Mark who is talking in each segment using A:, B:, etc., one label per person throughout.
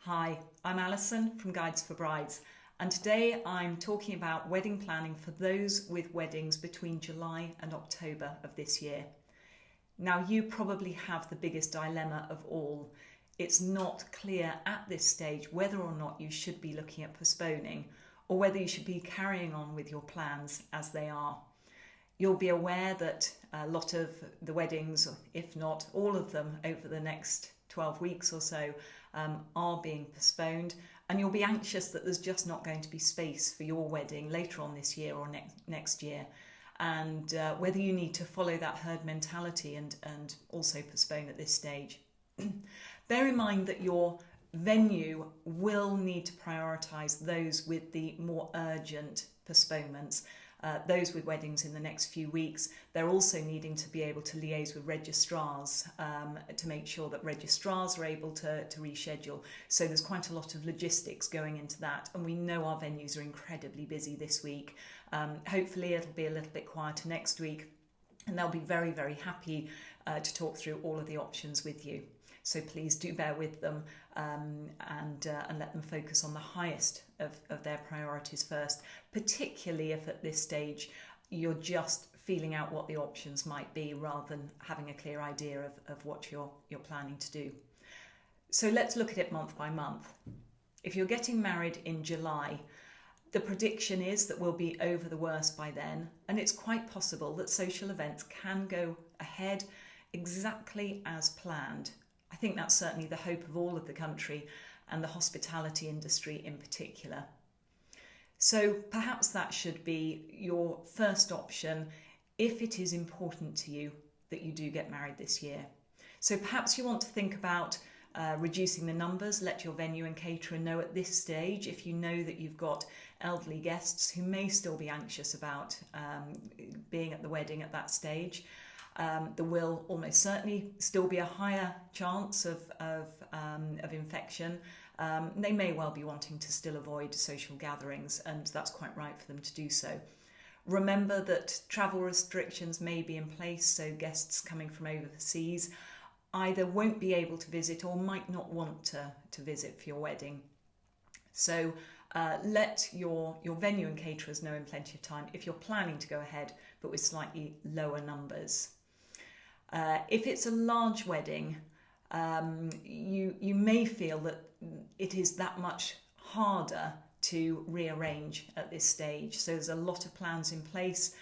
A: Hi, I'm Alison from Guides for Brides, and today I'm talking about wedding planning for those with weddings between July and October of this year. Now, you probably have the biggest dilemma of all. It's not clear at this stage whether or not you should be looking at postponing or whether you should be carrying on with your plans as they are. You'll be aware that a lot of the weddings, if not all of them, over the next 12 weeks or so are being postponed, and you'll be anxious that there's just not going to be space for your wedding later on this year or next year, and whether you need to follow that herd mentality and also postpone at this stage. Bear in mind that your venue will need to prioritise those with the more urgent postponements. Those with weddings in the next few weeks, they're also needing to be able to liaise with registrars to make sure that registrars are able to reschedule. So there's quite a lot of logistics going into that, and we know our venues are incredibly busy this week. Hopefully it'll be a little bit quieter next week, and they'll be very, very happy to talk through all of the options with you. So please do bear with them and let them focus on the highest of their priorities first, particularly if at this stage you're just feeling out what the options might be rather than having a clear idea of what you're planning to do. So let's look at it month by month. If you're getting married in July, the prediction is that we'll be over the worst by then, and it's quite possible that social events can go ahead exactly as planned. I think that's certainly the hope of all of the country and the hospitality industry in particular. So perhaps that should be your first option if it is important to you that you do get married this year. So perhaps you want to think about reducing the numbers. Let your venue and caterer know at this stage if you know that you've got elderly guests who may still be anxious about being at the wedding at that stage. There will almost certainly still be a higher chance of infection. They may well be wanting to still avoid social gatherings, and that's quite right for them to do so. Remember that travel restrictions may be in place, so guests coming from overseas either won't be able to visit or might not want to visit for your wedding. So let your venue and caterers know in plenty of time if you're planning to go ahead, but with slightly lower numbers. If it's a large wedding, you may feel that it is that much harder to rearrange at this stage. So there's a lot of plans in place.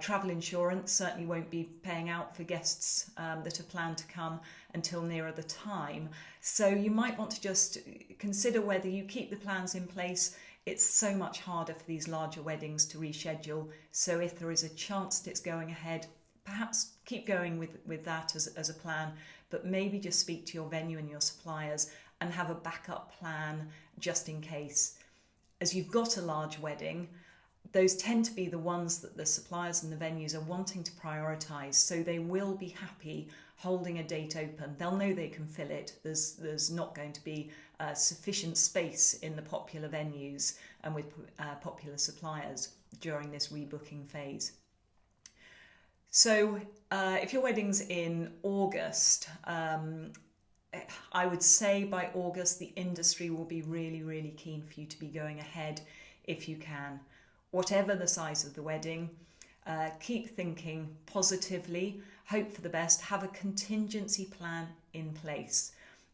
A: Travel insurance certainly won't be paying out for guests that are planned to come until nearer the time. So you might want to just consider whether you keep the plans in place. It's so much harder for these larger weddings to reschedule. So if there is a chance that it's going ahead, perhaps keep going with that as a plan, but maybe just speak to your venue and your suppliers and have a backup plan just in case. As you've got a large wedding, those tend to be the ones that the suppliers and the venues are wanting to prioritise, so they will be happy holding a date open. They'll know they can fill it. There's not going to be sufficient space in the popular venues and with popular suppliers during this rebooking phase. So if your wedding's in August, I would say by August the industry will be really, really keen for you to be going ahead if you can. Whatever the size of the wedding, keep thinking positively, hope for the best, have a contingency plan in place.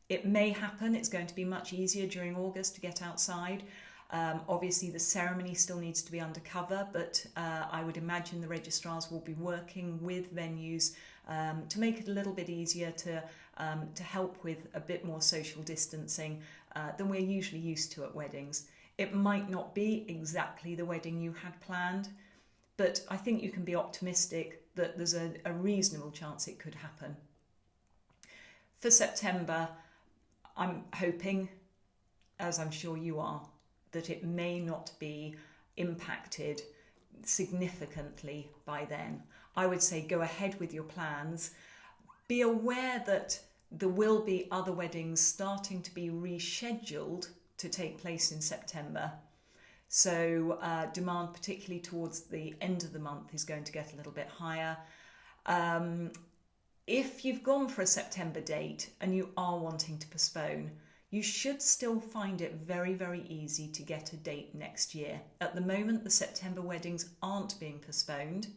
A: It may happen, it's going to be much easier during August to get outside. Obviously the ceremony still needs to be undercover, but I would imagine the registrars will be working with venues to make it a little bit easier to help with a bit more social distancing than we're usually used to at weddings. It might not be exactly the wedding you had planned, but I think you can be optimistic that there's a reasonable chance it could happen. For September, I'm hoping, as I'm sure you are, that it may not be impacted significantly by then. I would say go ahead with your plans. Be aware that there will be other weddings starting to be rescheduled to take place in September. So demand, particularly towards the end of the month, is going to get a little bit higher. If you've gone for a September date and you are wanting to postpone, you should still find it very, very easy to get a date next year. At the moment, the September weddings aren't being postponed.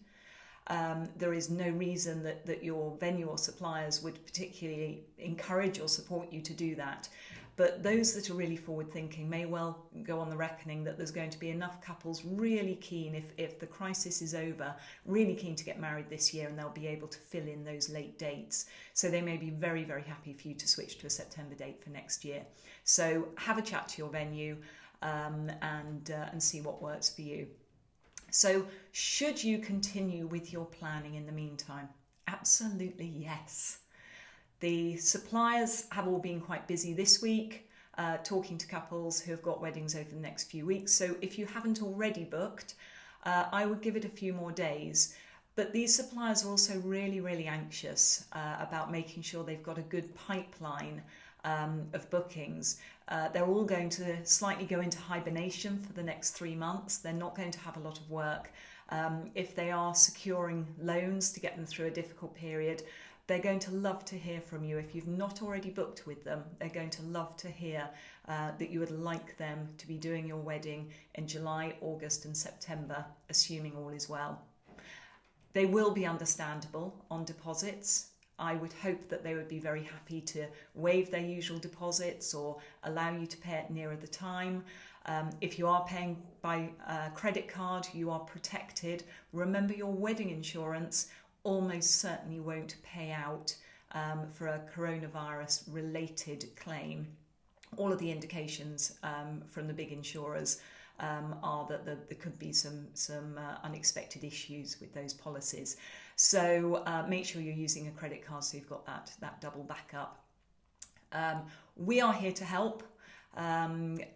A: There is no reason that your venue or suppliers would particularly encourage or support you to do that. But those that are really forward thinking may well go on the reckoning that there's going to be enough couples really keen, if the crisis is over, really keen to get married this year, and they'll be able to fill in those late dates. So they may be very, very happy for you to switch to a September date for next year. So have a chat to your venue and see what works for you. So should you continue with your planning in the meantime? Absolutely yes. The suppliers have all been quite busy this week, talking to couples who have got weddings over the next few weeks. So if you haven't already booked, I would give it a few more days. But these suppliers are also really, really anxious about making sure they've got a good pipeline of bookings. They're all going to slightly go into hibernation for the next 3 months. They're not going to have a lot of work. If they are securing loans to get them through a difficult period, they're going to love to hear from you. If you've not already booked with them, they're going to love to hear that you would like them to be doing your wedding in July, August and September, assuming all is well. They will be understandable on deposits. I would hope that they would be very happy to waive their usual deposits or allow you to pay it nearer the time. If you are paying by credit card, you are protected. Remember, your wedding insurance almost certainly won't pay out for a coronavirus related claim. All of the indications from the big insurers are that there could be some unexpected issues with those policies. So make sure you're using a credit card so you've got that double backup. We are here to help.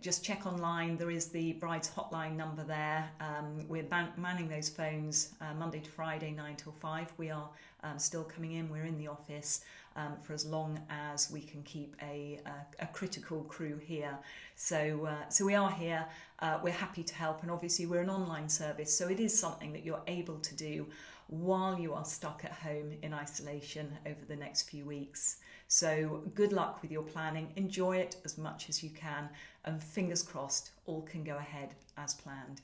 A: Just check online, there is the bride's hotline number there. We're manning those phones Monday to Friday 9 till 5. We are still coming in, we're in the office for as long as we can keep a critical crew here. So we are here, we're happy to help, and obviously we're an online service, so it is something that you're able to do while you are stuck at home in isolation over the next few weeks. So good luck with your planning, enjoy it as much as you can, and fingers crossed all can go ahead as planned.